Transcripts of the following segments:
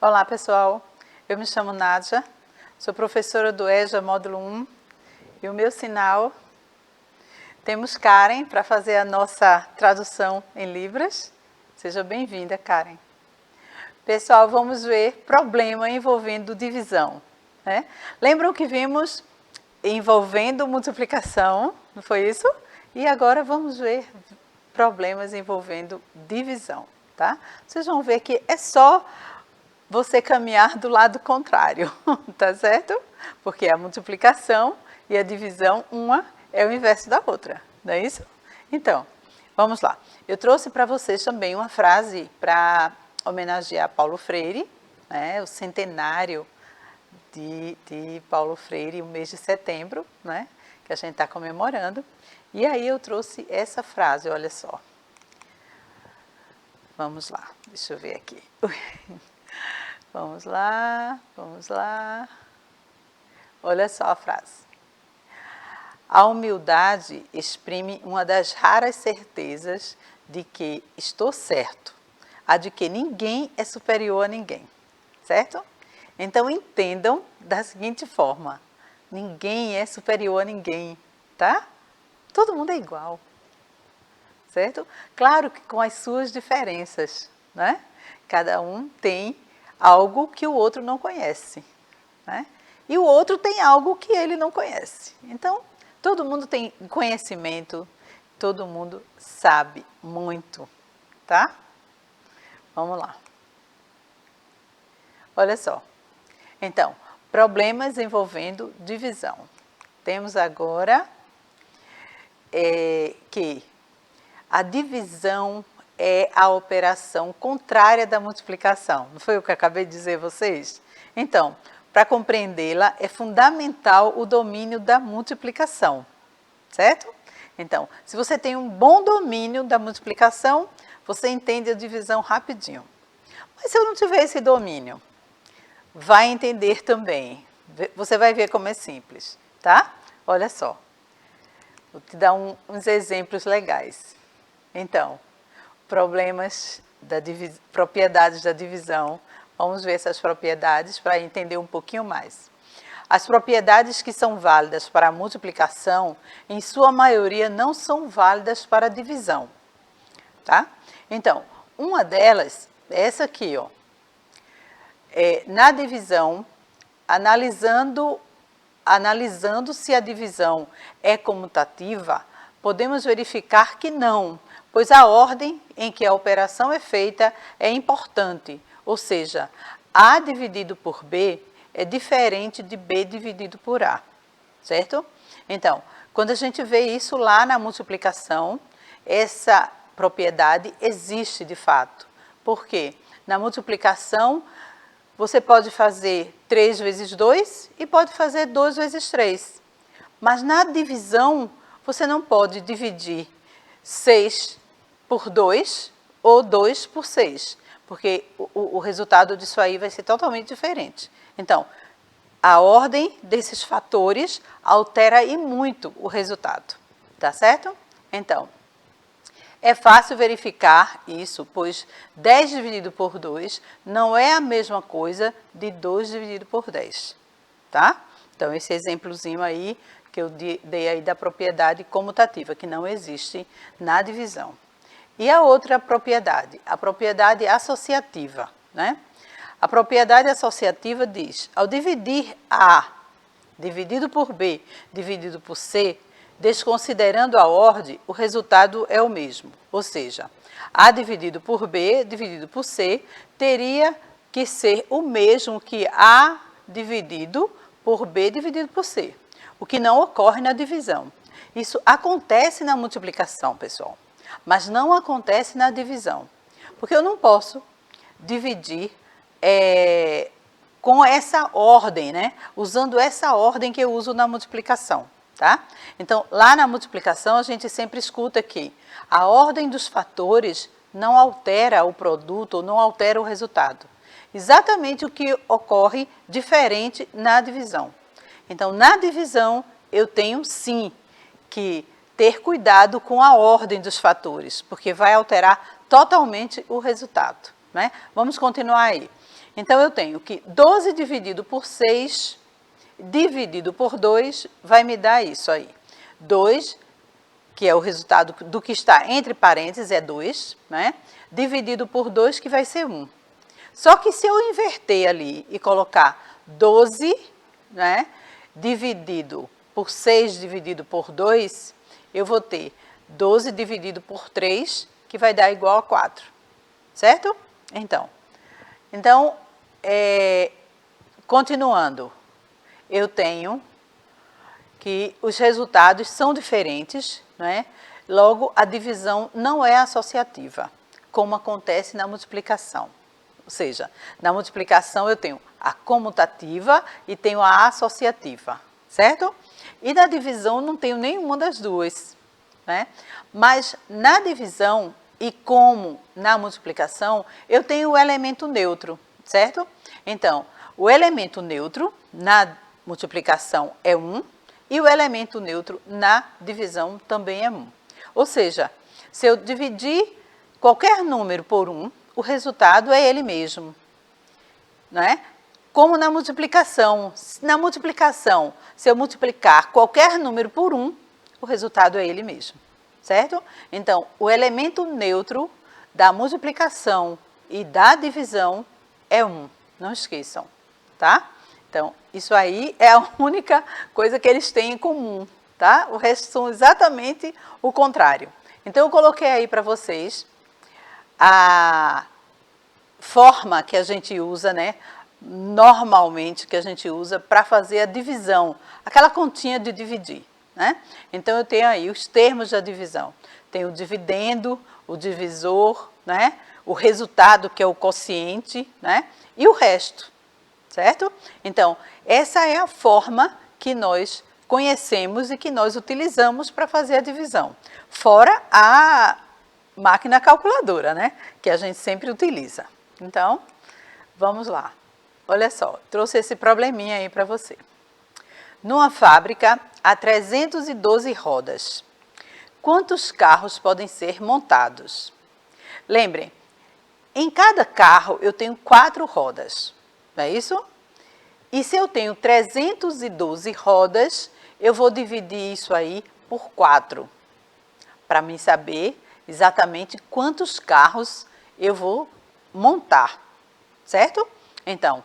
Olá pessoal, eu me chamo Nádia, sou professora do EJA Módulo 1 e o meu sinal, temos Karen para fazer a nossa tradução em Libras. Seja bem-vinda, Karen. Pessoal, vamos ver problema envolvendo divisão, né? Lembram que vimos envolvendo multiplicação, não foi isso? E agora vamos ver problemas envolvendo divisão, tá? Vocês vão ver que é só você caminhar do lado contrário, tá certo? Porque a multiplicação e a divisão, uma é o inverso da outra, não é isso? Então, vamos lá. Eu trouxe para vocês também uma frase para homenagear Paulo Freire, né? O centenário de Paulo Freire, o mês de setembro, né? Que a gente está comemorando. E aí eu trouxe essa frase, olha só. Vamos lá, deixa eu ver aqui. Vamos lá, vamos lá. Olha só a frase. A humildade exprime uma das raras certezas de que estou certo, a de que ninguém é superior a ninguém, certo? Então entendam da seguinte forma: ninguém é superior a ninguém, tá? Todo mundo é igual, certo? Claro que com as suas diferenças, né? Cada um tem algo que o outro não conhece, né? E o outro tem algo que ele não conhece. Então, todo mundo tem conhecimento, todo mundo sabe muito, tá? Vamos lá. Olha só. Então, problemas envolvendo divisão. Temos agora que a divisão é a operação contrária da multiplicação. Não foi o que eu acabei de dizer a vocês? Então, para compreendê-la, é fundamental o domínio da multiplicação, certo? Então, se você tem um bom domínio da multiplicação, você entende a divisão rapidinho. Mas se eu não tiver esse domínio, vai entender também. Você vai ver como é simples, tá? Olha só. Vou te dar uns exemplos legais. Então, problemas propriedades da divisão. Vamos ver essas propriedades para entender um pouquinho mais. As propriedades que são válidas para a multiplicação, em sua maioria, não são válidas para a divisão, tá? Então, uma delas é essa aqui, ó. Na divisão, analisando se a divisão é comutativa, podemos verificar que não, pois a ordem em que a operação é feita é importante, ou seja, A dividido por B é diferente de B dividido por A, certo? Então, quando a gente vê isso lá na multiplicação, essa propriedade existe de fato. Por quê? Na multiplicação, você pode fazer 3 vezes 2 e pode fazer 2 vezes 3. Mas na divisão, você não pode dividir 6 por 2 ou 2 por 6, porque o resultado disso aí vai ser totalmente diferente. Então, a ordem desses fatores altera e muito o resultado, tá certo? Então, é fácil verificar isso, pois 10 dividido por 2 não é a mesma coisa de 2 dividido por 10, tá? Então, esse exemplozinho aí que eu dei aí da propriedade comutativa, que não existe na divisão. E a outra propriedade, a propriedade associativa, né? A propriedade associativa diz, ao dividir A dividido por B dividido por C, desconsiderando a ordem, o resultado é o mesmo. Ou seja, A dividido por B dividido por C teria que ser o mesmo que A dividido por B dividido por C, o que não ocorre na divisão. Isso acontece na multiplicação, pessoal, mas não acontece na divisão, porque eu não posso dividir com essa ordem, né? Usando essa ordem que eu uso na multiplicação, tá? Então, lá na multiplicação, a gente sempre escuta que a ordem dos fatores não altera o produto ou não altera o resultado. Exatamente o que ocorre diferente na divisão. Então, na divisão, eu tenho sim que ter cuidado com a ordem dos fatores, porque vai alterar totalmente o resultado, né? Vamos continuar aí. Então, eu tenho que 12 dividido por 6, dividido por 2, vai me dar isso aí. 2, que é o resultado do que está entre parênteses, é 2, né? Dividido por 2, que vai ser 1. Só que se eu inverter ali e colocar 12, né? Dividido por 6, dividido por 2, eu vou ter 12 dividido por 3, que vai dar igual a 4. Certo? Então, continuando, eu tenho que os resultados são diferentes, né? Logo, a divisão não é associativa, como acontece na multiplicação. Ou seja, na multiplicação eu tenho a comutativa e tenho a associativa, certo? E na divisão não tenho nenhuma das duas, né? Mas na divisão, e como na multiplicação, eu tenho o elemento neutro, certo? Então, o elemento neutro na multiplicação é 1 e o elemento neutro na divisão também é 1. Ou seja, se eu dividir qualquer número por 1, o resultado é ele mesmo, né? Como na multiplicação. Na multiplicação, se eu multiplicar qualquer número por 1, o resultado é ele mesmo. Certo? Então, o elemento neutro da multiplicação e da divisão é 1. Não esqueçam, tá? Então, isso aí é a única coisa que eles têm em comum, tá? O resto são exatamente o contrário. Então, eu coloquei aí para vocês a forma que a gente usa, né? Normalmente, que a gente usa para fazer a divisão, aquela continha de dividir. Né? Então, eu tenho aí os termos da divisão. Tem o dividendo, o divisor, né? O resultado, que é o quociente, né? E o resto, certo? Então, essa é a forma que nós conhecemos e que nós utilizamos para fazer a divisão. Fora a máquina calculadora, né? Que a gente sempre utiliza. Então, vamos lá. Olha só, trouxe esse probleminha aí para você. Numa fábrica, há 312 rodas. Quantos carros podem ser montados? Lembrem, em cada carro eu tenho 4 rodas, não é isso? E se eu tenho 312 rodas, eu vou dividir isso aí por 4, para mim saber exatamente quantos carros eu vou montar, certo? Então,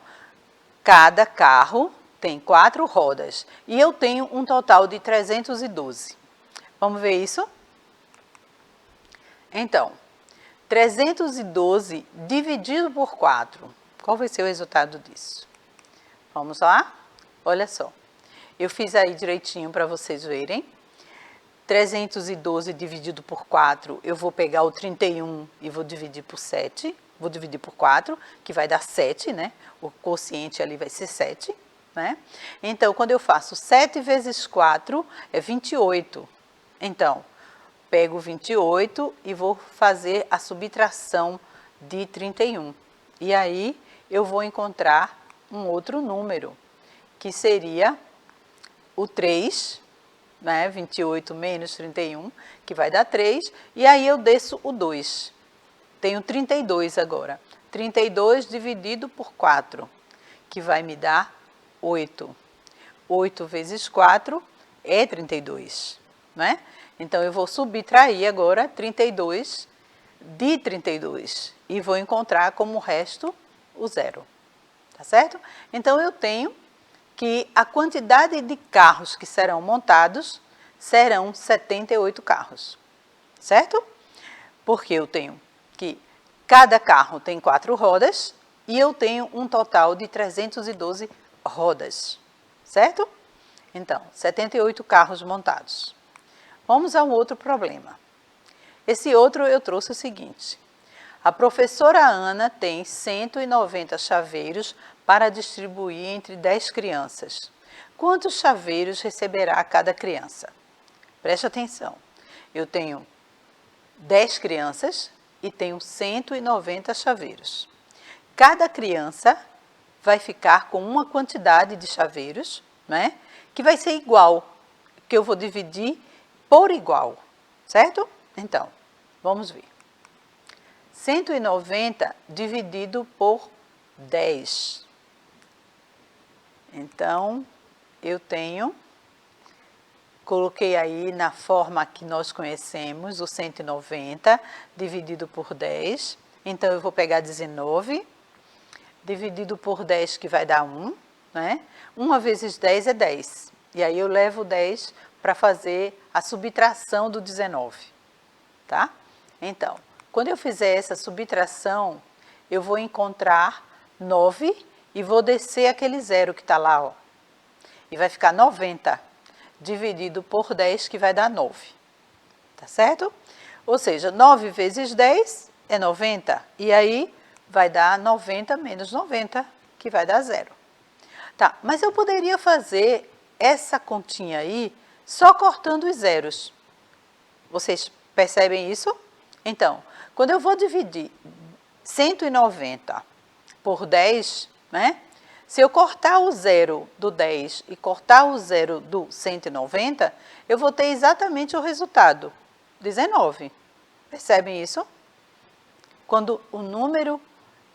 cada carro tem 4 rodas e eu tenho um total de 312. Vamos ver isso? Então, 312 dividido por 4. Qual vai ser o resultado disso? Vamos lá? Olha só. Eu fiz aí direitinho para vocês verem. 312 dividido por 4, eu vou pegar o 31 e vou dividir por 7. Vou dividir por 4, que vai dar 7, né? O quociente ali vai ser 7. Né? Então, quando eu faço 7 vezes 4, é 28. Então, pego 28 e vou fazer a subtração de 31. E aí, eu vou encontrar um outro número, que seria o 3, né? 28 menos 31, que vai dar 3. E aí, eu desço o 2. Tenho 32 agora. 32 dividido por 4, que vai me dar 8. 8 vezes 4 é 32, né? Então, eu vou subtrair agora 32 de 32 e vou encontrar como resto o 0, tá certo? Então, eu tenho que a quantidade de carros que serão montados serão 78 carros, certo? Porque eu tenho que cada carro tem 4 rodas e eu tenho um total de 312 rodas, certo? Então, 78 carros montados. Vamos a um outro problema. Esse outro eu trouxe o seguinte. A professora Ana tem 190 chaveiros para distribuir entre 10 crianças. Quantos chaveiros receberá cada criança? Preste atenção. Eu tenho 10 crianças e tenho 190 chaveiros. Cada criança vai ficar com uma quantidade de chaveiros, né, que vai ser igual, que eu vou dividir por igual, certo? Então, vamos ver. 190 dividido por 10. Então, eu coloquei aí na forma que nós conhecemos, o 190 dividido por 10. Então, eu vou pegar 19, dividido por 10, que vai dar 1, né? 1 vezes 10 é 10. E aí eu levo 10 para fazer a subtração do 19, tá? Então, quando eu fizer essa subtração, eu vou encontrar 9 e vou descer aquele zero que está lá, ó. E vai ficar 90, dividido por 10, que vai dar 9. Tá certo? Ou seja, 9 vezes 10 é 90. E aí vai dar 90 menos 90, que vai dar 0. Tá, mas eu poderia fazer essa continha aí só cortando os zeros. Vocês percebem isso? Então, quando eu vou dividir 190 por 10, né? Se eu cortar o zero do 10 e cortar o zero do 190, eu vou ter exatamente o resultado, 19. Percebem isso? Quando o número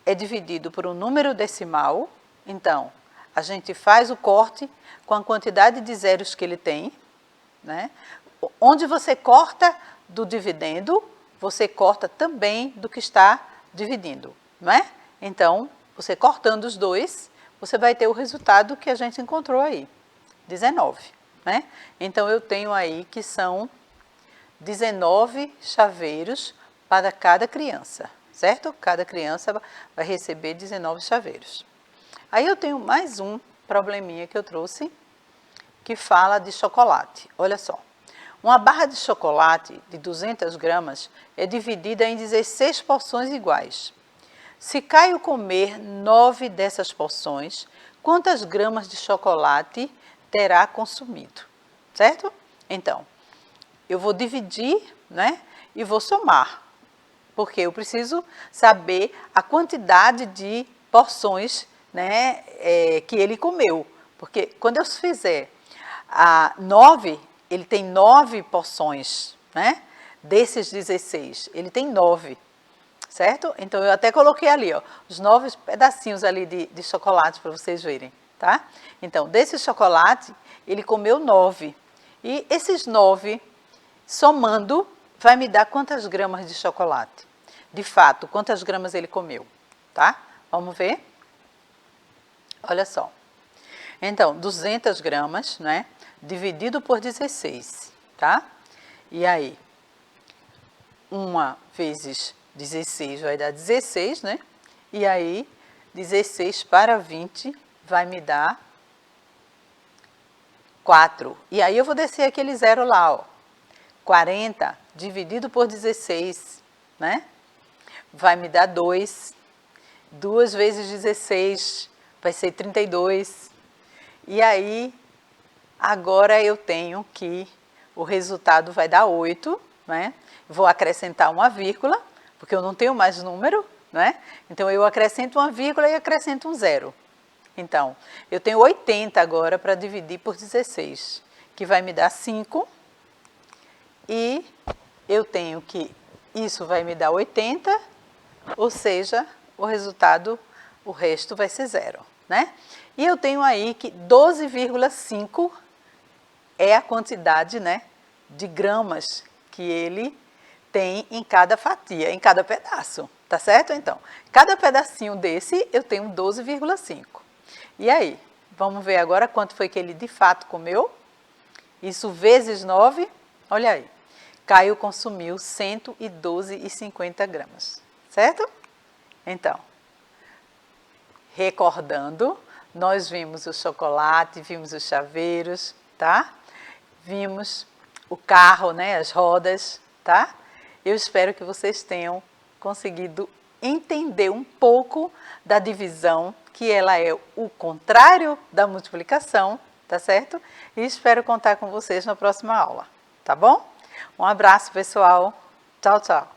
é dividido por um número decimal, então, a gente faz o corte com a quantidade de zeros que ele tem, né? Onde você corta do dividendo, você corta também do que está dividindo, não é? Então, você cortando os dois, você vai ter o resultado que a gente encontrou aí, 19, né? Então, eu tenho aí que são 19 chaveiros para cada criança, certo? Cada criança vai receber 19 chaveiros. Aí eu tenho mais um probleminha que eu trouxe, que fala de chocolate. Olha só, uma barra de chocolate de 200 gramas é dividida em 16 porções iguais. Se Caio comer 9 dessas porções, quantas gramas de chocolate terá consumido? Certo? Então, eu vou dividir, né, e vou somar, porque eu preciso saber a quantidade de porções, né, que ele comeu. Porque quando eu fizer a 9, ele tem 9 porções, né? Desses 16, ele tem 9, certo? Então, eu até coloquei ali, ó, os 9 pedacinhos ali de chocolate para vocês verem, tá? Então, desse chocolate, ele comeu 9. E esses 9, somando, vai me dar quantas gramas de chocolate? De fato, quantas gramas ele comeu, tá? Vamos ver? Olha só. Então, 200 gramas, né? Dividido por 16, tá? E aí, 1 vezes 16 vai dar 16, né? E aí, 16 para 20 vai me dar 4. E aí, eu vou descer aquele zero lá, ó. 40 dividido por 16, né? Vai me dar 2. 2 vezes 16 vai ser 32. E aí, agora eu tenho que o resultado vai dar 8, né? Vou acrescentar uma vírgula, porque eu não tenho mais número, né? Então, eu acrescento uma vírgula e acrescento um zero. Então, eu tenho 80 agora para dividir por 16, que vai me dar 5. E eu tenho que isso vai me dar 80, ou seja, o resultado, o resto vai ser 0, né? E eu tenho aí que 12,5 é a quantidade, né, de gramas que ele tem em cada fatia, em cada pedaço, tá certo? Então, cada pedacinho desse eu tenho 12,5. E aí, vamos ver agora quanto foi que ele de fato comeu? Isso vezes 9, olha aí. Caio consumiu 112,50 gramas, certo? Então, recordando, nós vimos o chocolate, vimos os chaveiros, tá? Vimos o carro, né, as rodas, tá? Eu espero que vocês tenham conseguido entender um pouco da divisão, que ela é o contrário da multiplicação, tá certo? E espero contar com vocês na próxima aula, tá bom? Um abraço, pessoal. Tchau, tchau.